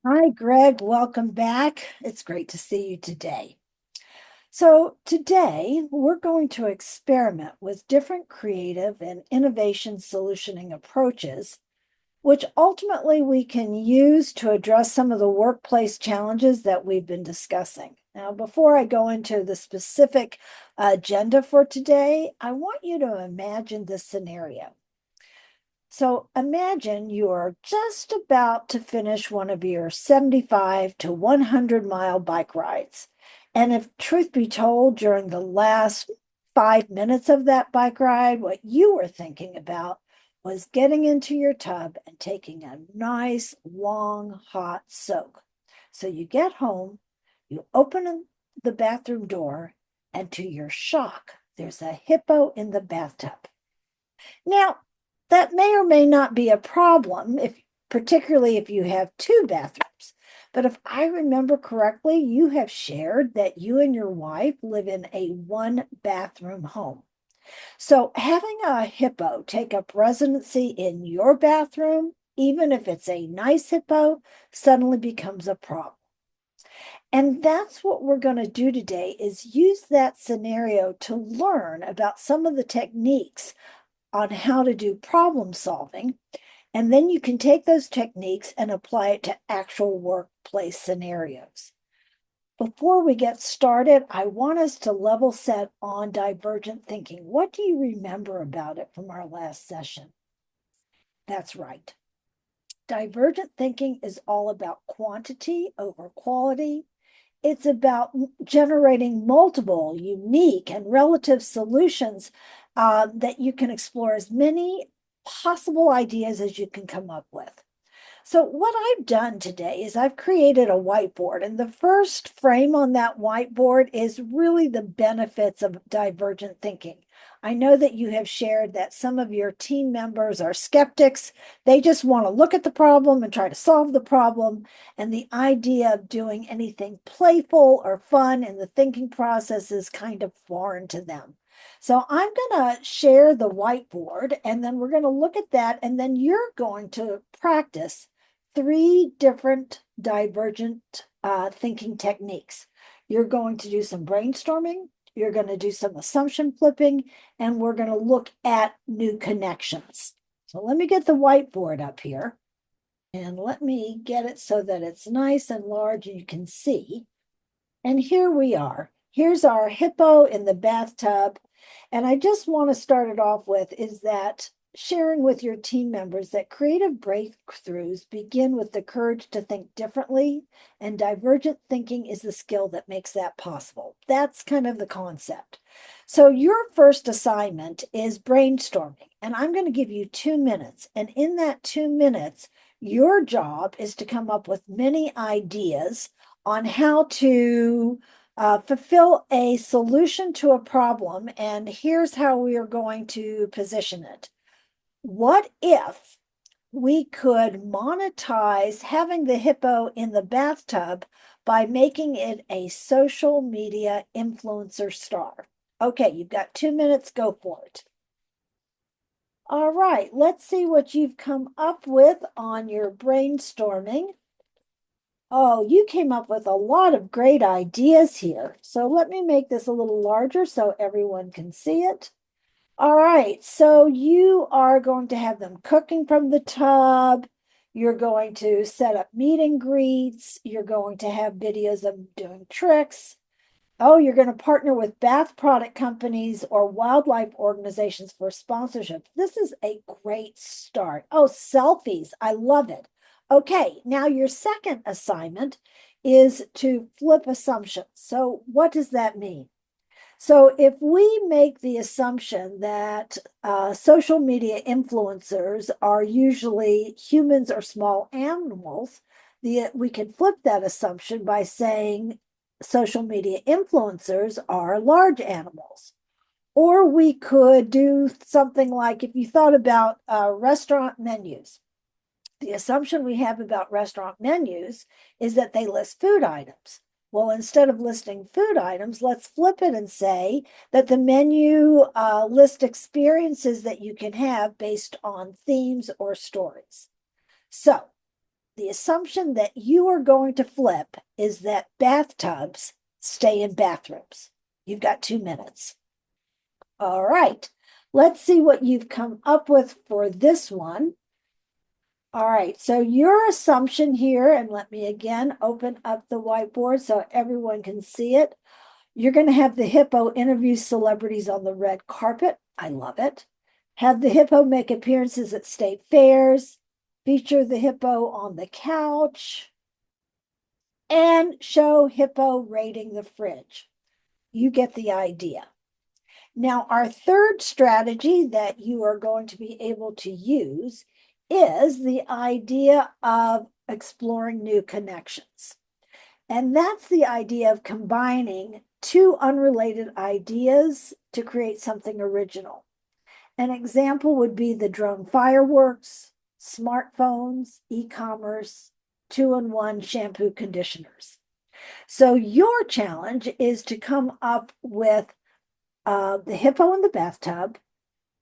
Hi, Greg. Welcome back. It's great to see you today. So, today we're going to experiment with different creative and innovation solutioning approaches, which ultimately we can use to address some of the workplace challenges that we've been discussing. Now, before I go into the specific agenda for today, I want you to imagine this scenario. So imagine you are just about to finish one of your 75 to 100-mile bike rides. And if truth be told, during the last 5 minutes of that bike ride, what you were thinking about was getting into your tub and taking a nice, long, hot soak. So you get home, you open the bathroom door, and to your shock, there's a hippo in the bathtub. Now, that may or may not be a problem if particularly if you have two bathrooms. But if I remember correctly, you have shared that you and your wife live in a one bathroom home. So having a hippo take up residency in your bathroom, even if it's a nice hippo, suddenly becomes a problem. And that's what we're going to do today is use that scenario to learn about some of the techniques on how to do problem solving. And then you can take those techniques and apply it to actual workplace scenarios. Before we get started, I want us to level set on divergent thinking. What do you remember about it from our last session? That's right. Divergent thinking is all about quantity over quality. It's about generating multiple, unique, and relative solutions that you can explore as many possible ideas as you can come up with. So, what I've done today is I've created a whiteboard, and the first frame on that whiteboard is really the benefits of divergent thinking. I know that you have shared that some of your team members are skeptics. They just want to look at the problem and try to solve the problem. And the idea of doing anything playful or fun in the thinking process is kind of foreign to them. So I'm going to share the whiteboard and then we're going to look at that. And then you're going to practice three different divergent thinking techniques. You're going to do some brainstorming, you're going to do some assumption flipping, and we're going to look at new connections. So let me get the whiteboard up here and let me get it so that it's nice and large and you can see. And here we are. Here's our hippo in the bathtub. And I just want to start it off with is that sharing with your team members that creative breakthroughs begin with the courage to think differently, and divergent thinking is the skill that makes that possible. That's kind of the concept. So, your first assignment is brainstorming, and I'm going to give you 2 minutes. And in that 2 minutes, your job is to come up with many ideas on how to fulfill a solution to a problem. And here's how we are going to position it. What if we could monetize having the hippo in the bathtub by making it a social media influencer star? Okay, you've got 2 minutes, go for it. All right, let's see what you've come up with on your brainstorming. Oh, you came up with a lot of great ideas here. So let me make this a little larger so everyone can see it. All right, so you are going to have them cooking from the tub. You're going to set up meet and greets. You're going to have videos of doing tricks. Oh, you're going to partner with bath product companies or wildlife organizations for sponsorship. This is a great start. Oh, selfies. I love it. Okay, now your second assignment is to flip assumptions. So, what does that mean? So, if we make the assumption that social media influencers are usually humans or small animals, we can flip that assumption by saying social media influencers are large animals. Or we could do something like if you thought about restaurant menus, the assumption we have about restaurant menus is that they list food items. Well, instead of listing food items, let's flip it and say that the menu list experiences that you can have based on themes or stories. So the assumption that you are going to flip is that bathtubs stay in bathrooms. You've got 2 minutes. All right, let's see what you've come up with for this one. All right, so your assumption here, and let me again open up the whiteboard so everyone can see it. You're going to have the hippo interview celebrities on the red carpet. I love it. Have the hippo make appearances at state fairs, feature the hippo on the couch, and show hippo raiding the fridge. You get the idea. Now, our third strategy that you are going to be able to use is the idea of exploring new connections. And that's the idea of combining two unrelated ideas to create something original. An example would be the drone fireworks, smartphones, e-commerce, 2-in-1 shampoo conditioners. So your challenge is to come up with the hippo in the bathtub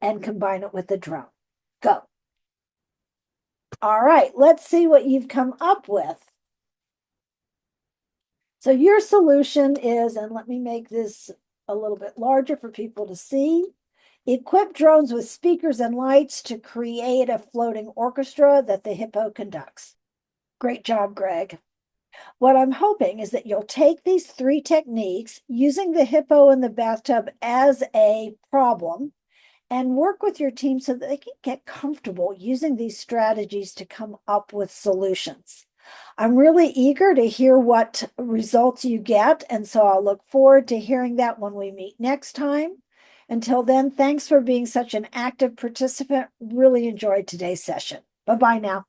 and combine it with the drone. Go. All right, let's see what you've come up with. So your solution is, and let me make this a little bit larger for people to see, equip drones with speakers and lights to create a floating orchestra that the hippo conducts. Great job, Greg. What I'm hoping is that you'll take these 3 techniques using the hippo in the bathtub as a problem and work with your team so that they can get comfortable using these strategies to come up with solutions. I'm really eager to hear what results you get, and so I'll look forward to hearing that when we meet next time. Until then, thanks for being such an active participant. Really enjoyed today's session. Bye-bye now.